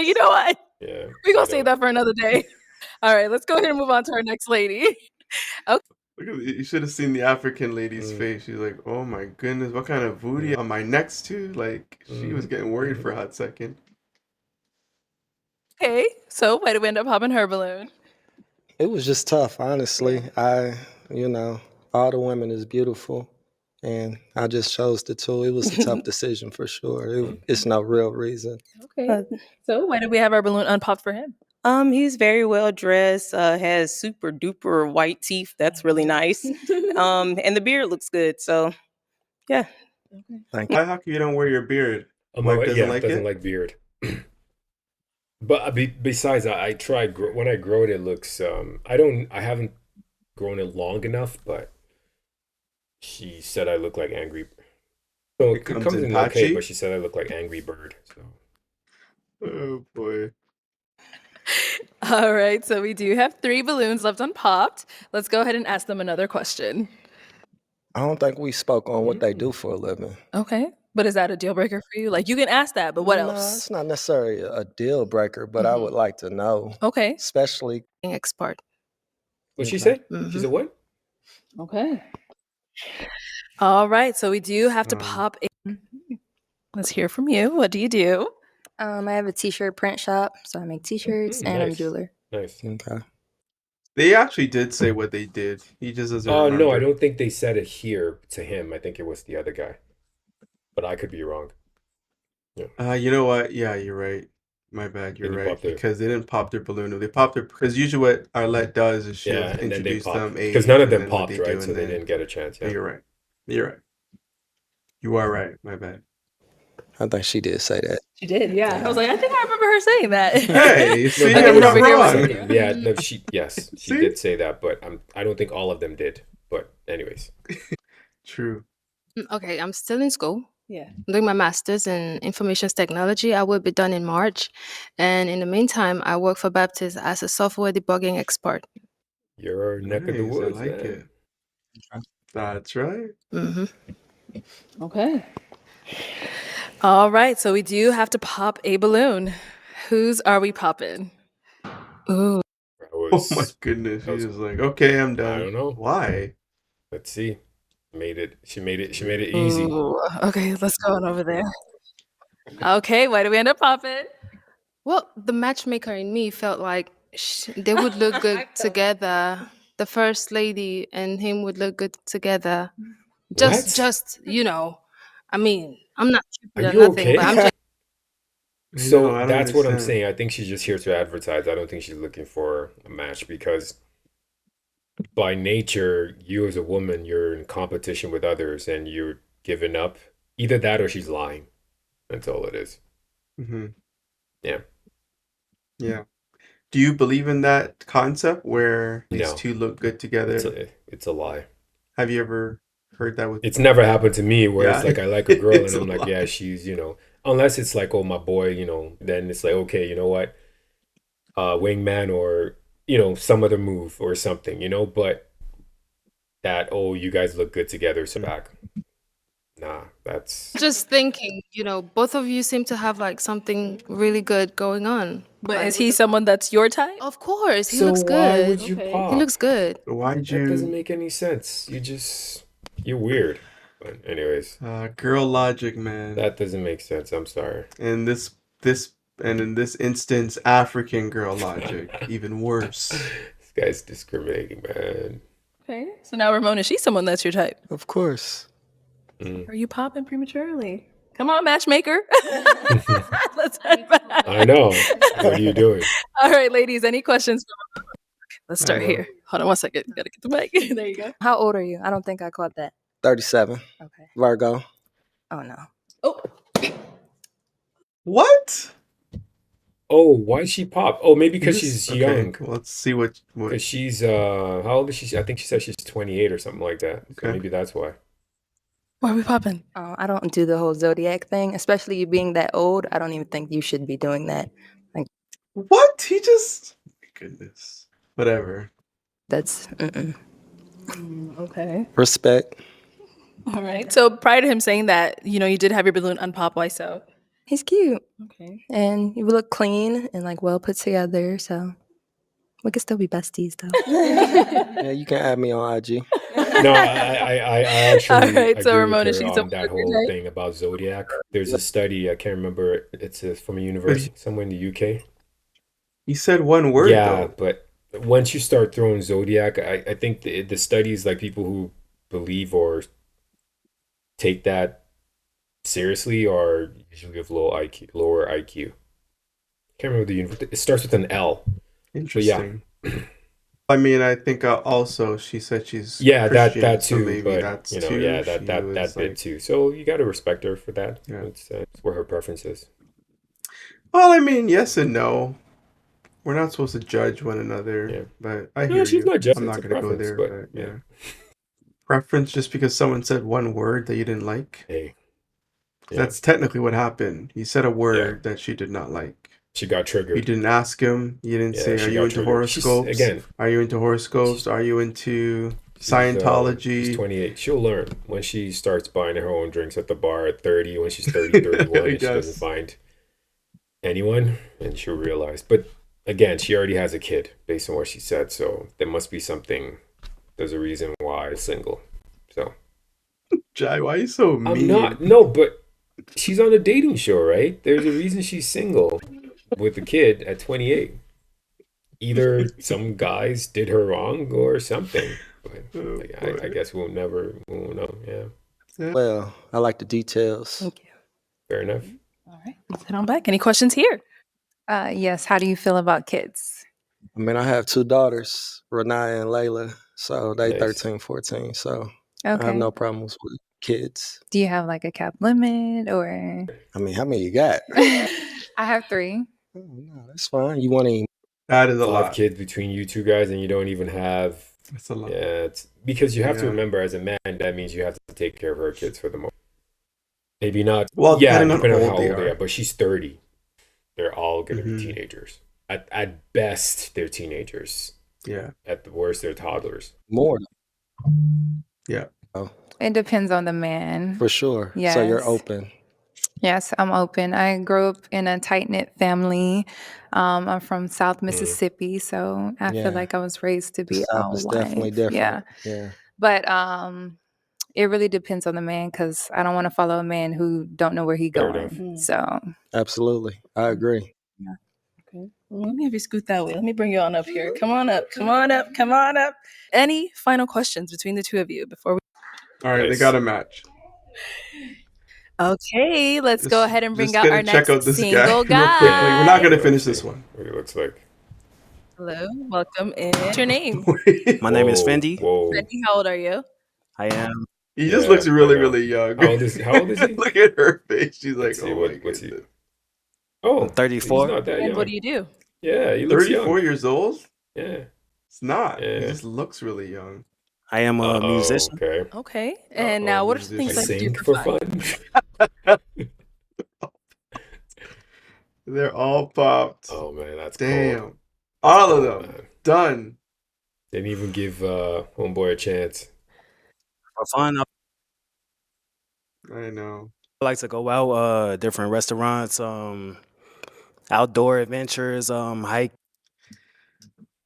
you know what? Yeah. We're going to save that for another day. All right, let's go ahead and move on to our next lady. You should have seen the African lady's face. She's like, "Oh my goodness, what kind of voodoo am I next to?" Like, she was getting worried for a hot second. Okay, so why did we end up popping her balloon? It was just tough, honestly. All the women is beautiful, and I just chose the two. It was a tough decision for sure. It's no real reason. Okay, so why did we have our balloon unpopped for him? He's very well dressed, has super duper white teeth. That's really nice. And the beard looks good. So, yeah. Thank you. How come you don't wear your beard? My Wife doesn't like doesn't it? like beard. But besides, I tried when I grow it. It looks. I haven't grown it long enough, but she said I look like Angry. So it comes in okay, patchy? but she said I look like Angry Bird. So. Oh boy. All right, so we do have 3 balloons left unpopped. Let's go ahead and ask them another question. I don't think we spoke on what they do for a living. Okay, but is that a deal breaker for you? Like, you can ask that, but what No, else? it's not necessarily a deal breaker, but I would like to know. Okay. Especially expert. What'd she say? She said what? Okay. All right, so we do have to pop in. Let's hear from you. What do you do? I have a t-shirt print shop, so I make t-shirts and I'm a Nice. jeweler. Nice. Okay. They actually did say what they did. He just doesn't Oh remember. no, I don't think they said it here to him. I think it was the other guy, but I could be wrong. Yeah. You know what? Yeah, you're right. My bad. You're Didn't right pop their- because they didn't pop their balloon. They popped their because usually what Arlette does is she'll Yeah, and then they introduce popped them because none of and them then what popped, they do, right? and So they then- didn't get a chance. Yeah. You're right. You're right. You are right. My bad. I think she did say that. She did, yeah. I was like, I think I remember her saying that. Hey, you see, No, I'm but not there was wrong. some- Yeah, no, she See? did say that, but I don't think all of them did. But anyways, True. Okay, I'm still in school. Yeah. I'm doing my master's in information technology. I will be done in March. And in the meantime, I work for Baptist as a software debugging expert. you're our neck of the Nice, woods, I like man. it. That's right. Okay. All right, so we do have to pop a balloon. Whose are we popping? Ooh. Oh my goodness. She's just like, okay, I'm done. I don't know. Why? Let's see. She made it easy. Ooh, okay, let's go on over there. Okay, why do we end up popping? Well, the matchmaker in me felt like they would look good together. The first lady and him would look good together. Just I mean, I'm not stupid Are or you nothing, okay? but I'm just So I don't that's what I'm understand. saying. I think she's just here to advertise. I don't think she's looking for a match because by nature, you as a woman, you're in competition with others and you're giving up. Either that or she's lying. That's all it is. Mm-hmm. Yeah. Yeah. Do you believe in that concept where these No. two look good together? It's a lie. Have you ever heard that with? It's never happened to me where it's Yeah. like I like a girl and It's a I'm like, lie. yeah, she's, unless it's like, oh, my boy, then it's like, okay, you know what? Wingman or, some other move or something, but that, oh, you guys look good together, so back. Nah, that's just thinking, both of you seem to have like something really good going on. But is he someone that's your type? Of course, he so looks why good. would you pop? He looks good. Why'd That doesn't you? make any sense. You're weird. But anyways, Girl logic, man. that doesn't make sense. I'm sorry. And in this instance, African girl logic, even worse. This guy's discriminating, man. Okay, so now Ramon, is she someone that's your type? Of course. Are you popping prematurely? Come on, matchmaker. Let's head back. I know. What are you doing? All right, ladies, any questions? Let's start I know. here. Hold on one second. Gotta get the mic. There you go. How old are you? I don't think I caught that. 37. Okay. Virgo. Oh no. Oh, What? Oh, why she pop? Oh, maybe because This- she's okay, young. Let's see what. Because she's how old is she? I think she said she's 28 or something like that. So Okay. maybe that's why. Why are we popping? I don't do the whole zodiac thing, especially you being that old. I don't even think you should be doing that. Like, What? He just. My goodness. Whatever. that's Okay. Respect. All right. So prior to him saying that, you did have your balloon unpop. Why so? he's cute Okay. and you look clean and like well put together. So we could still be besties though. Yeah, you can add me on IG. No, I actually right, so agree Ramon, with is her she on someone that for your whole day? thing about zodiac. There's a study, I can't remember, it's from a university somewhere in the UK. He said one word, Yeah, though. but once you start throwing zodiac, I think the studies, like people who believe or take that seriously are usually of lower IQ. Can't remember the university. It starts with an L. But yeah, Interesting. I mean, I think also she said she's yeah, that Christian, so too. maybe But that's yeah, too. that She that was that bit like, too. So you got to respect her for that. yeah. It's where her preference is. Well, I mean, yes and no. We're not supposed to judge one another, Yeah. but I No, hear she's you. not just. I'm It's not a gonna go preference, there, but but yeah. Preference just because someone said one word that you didn't like. Hey, yeah, That's technically what happened. He said a yeah. word that she did not like. She got You triggered. didn't ask him. You didn't Yeah, say, "Are she you got into triggered. She's horoscopes? again. Are you into horoscopes? She's Are you into she's Scientology?" 28. She'll learn when she starts buying her own drinks at the bar at 30. When she's 30, 31, I and she doesn't guess. find anyone, and she'll realize. But again, she already has a kid based on what she said, so there must be something. There's a reason why she's single. So Jai, why are you so I'm mean? not. No, but she's on a dating show, right? There's a reason she's single with a kid at 28. Either some guys did her wrong or something. But Oh, I boy. guess we won't know. Yeah, Yeah. Well, I like the details. Thank you. fair enough. All right. Let's head on back. Any questions here? Yes. How do you feel about kids? I mean, I have two daughters, Renaya and Layla. So they Nice. 13, 14. So I have Okay. no problems with kids. Do you have like a cap limit or? I mean, how many you got? I have 3. Oh, no, that's fine. You want to That is a 5 lot. kids between you two guys, and you don't even have. That's a lot. Yeah, it's because you have to Yeah. remember, as a man, that means you have to take care of her kids for the most. Maybe not. Well, Yeah, depending on depending on how how old they old they are. are. But she's 30. They're all gonna be Mhm. teenagers. At best, they're teenagers. Yeah. At the worst, they're toddlers. more? Yeah. Oh, It depends on the man. for sure. So you're Yes. open. Yes, I'm open. I grew up in a tight knit family. I'm from South Mississippi, so I Yeah. feel like I was raised to The be South a is definitely wife. Yeah, different. Yeah. but it really depends on the man because I don't want to follow a man who don't know where he Fair going. enough. So Absolutely. I agree. Okay. Well, let me have you scoot that way. Let me bring you on up here. Come on up. Come on up. Come on up. Any final questions between the two of you before we? All right, they Nice. got a match. Okay, let's go ahead and bring Just out gonna our check next out this guy single real quickly. We're not guy. gonna Let's finish this see one. what he looks like. Hello, welcome in. What's your name? My name is Whoa, Fendi. whoa. Fendi, how old are you? I am. He just Yeah, looks I really, know. really young. How old is he? Look at her face. She's like, Let's see, oh my what's he? goodness. Oh, I'm he's 34. not that And young. what do you do? Yeah, he looks 34 young. years old? Yeah. It's not. He Yeah. just looks really young. I am a musician. Okay. Okay, and now what are some things musician. that you do Sing for for fun? fun. They're all popped. Oh man, that's Damn. cold. All of Cold, them. man. Done. Didn't even give homeboy a chance. For fun, I know. I like to go out, different restaurants, outdoor adventures, hike.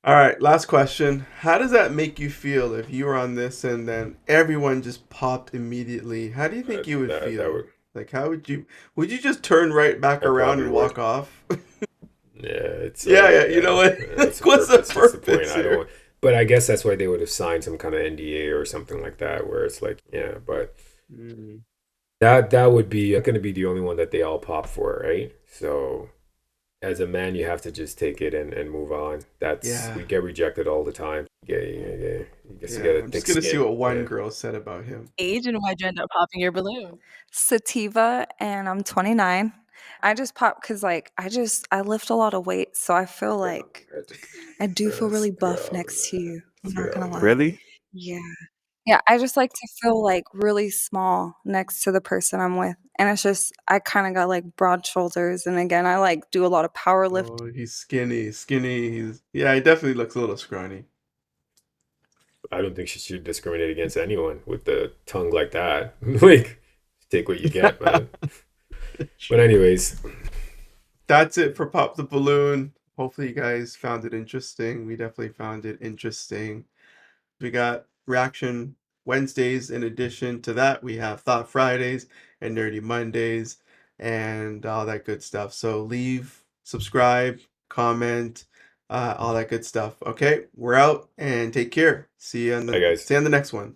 All right, last question. How does that make you feel if you were on this and then everyone just popped immediately? How do you think you would That feel? would, Like, how would you just turn right back I around probably and would. walk off? Yeah, it's Yeah, you know what? That's the What's the purpose. That's the point. purpose I here? don't. But I guess that's why they would have signed some kind of NDA or something like that, where it's like, yeah, but Mm. that would be going to be the only one that they all pop for, right? So as a man, you have to just take it and move on. Yeah. We get rejected all the time. Yeah. You guess you get a I'm thick just gonna see skin. what one Yeah. girl said about him. Age and why'd you end up popping your balloon? Sativa, and I'm 29. I just popped because I lift a lot of weight, so I feel like I do feel really buff next to you. I'm not gonna lie. Really? Yeah. Yeah, I just like to feel like really small next to the person I'm with. And it's just I kind of got like broad shoulders, and again, I like do a lot of power lift. Oh, he's skinny. Yeah, he definitely looks a little scrawny. I don't think she should discriminate against anyone with the tongue like that. Like, take what you get, man. But anyways, That's it for Pop the Balloon. Hopefully you guys found it interesting. We definitely found it interesting. We got Reaction Wednesdays. In addition to that, we have Thought Fridays and Nerdy Mondays and all that good stuff. So leave, subscribe, comment, all that good stuff. Okay, we're out and take care. See you on bye guys. see you on the next one.